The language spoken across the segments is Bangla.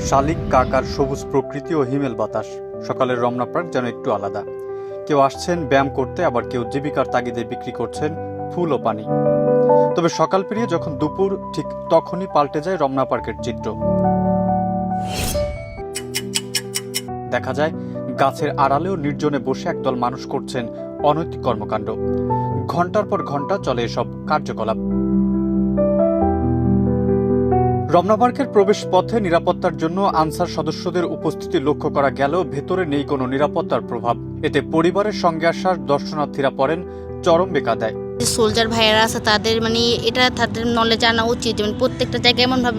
শালিক, কাক আর সবুজ প্রকৃতি ও হিমেল বাতাস। সকালের রমনা পার্ক যেন একটু আলাদা। কেউ আসছেন ব্যায়াম করতে, আবার কেউ জীবিকার তাগিদে বিক্রি করছেন ফুল ও পানি। তবে সকাল পেরিয়ে যখন দুপুর, ঠিক তখনই পাল্টে যায় রমনা পার্কের চিত্র। দেখা যায় গাছের আড়ালেও নির্জনে বসে একদল মানুষ করছেন অনৈতিক কর্মকাণ্ড। ঘন্টার পর ঘন্টা চলে এসব কার্যকলাপ। রমনা পার্কের প্রবেশ পথে নিরাপত্তার জন্য আনসার সদস্যদের উপস্থিতি লক্ষ্য করা গেলেও ভেতরে নেই কোনো নিরাপত্তার প্রভাব। এতে পরিবারের সঙ্গে আসার দর্শনার্থীরা পড়েন চরম বেকায়দায়। সোলজার ভাইয়েরা আছে তাদের এটা তাদের নলেজ আনা উচিত, প্রত্যেকটা জায়গায় এমনভাবে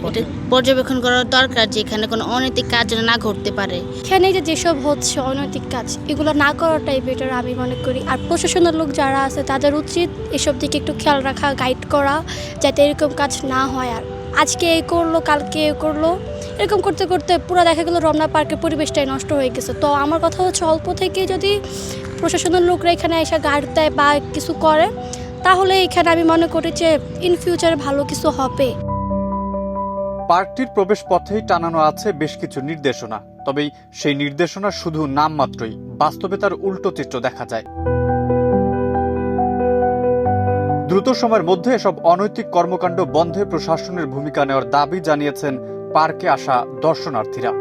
এটা পর্যবেক্ষণ করার দরকার যে এখানে কোনো অনৈতিক কাজ যেন না ঘটতে পারে। এখানে যেসব হচ্ছে অনৈতিক কাজ, এগুলো না করাটাই বেটার আমি মনে করি। আর প্রশাসনের লোক যারা আছে তাদের উচিত এসব দিকে একটু খেয়াল রাখা, গাইড করা, যাতে এরকম কাজ না হয়। আর আজকে এই করলো, কালকে এ করলো, এরকম করতে করতে পুরো দেখা গেলো রমনা পার্কের পরিবেশটাই নষ্ট হয়ে গেছে। তো আমার কথা হচ্ছে, অল্প থেকে যদি প্রশাসনের লোকরা এখানে এসে গার্ড দেয় বা কিছু করে, তাহলে এখানে আমি মনে করি যে ইন ফিউচারে ভালো কিছু হবে। পার্কটির প্রবেশ পথেই টানানো আছে বেশ কিছু নির্দেশনা। তবে সেই নির্দেশনা শুধু নাম মাত্রই, বাস্তবে তার উল্টো চিত্র দেখা যায়। দ্রুত সময়ের মধ্যে এসব অনৈতিক কর্মকাণ্ড বন্ধে প্রশাসনের ভূমিকা নেওয়ার দাবি জানিয়েছেন পার্কে আসা দর্শনার্থীরা।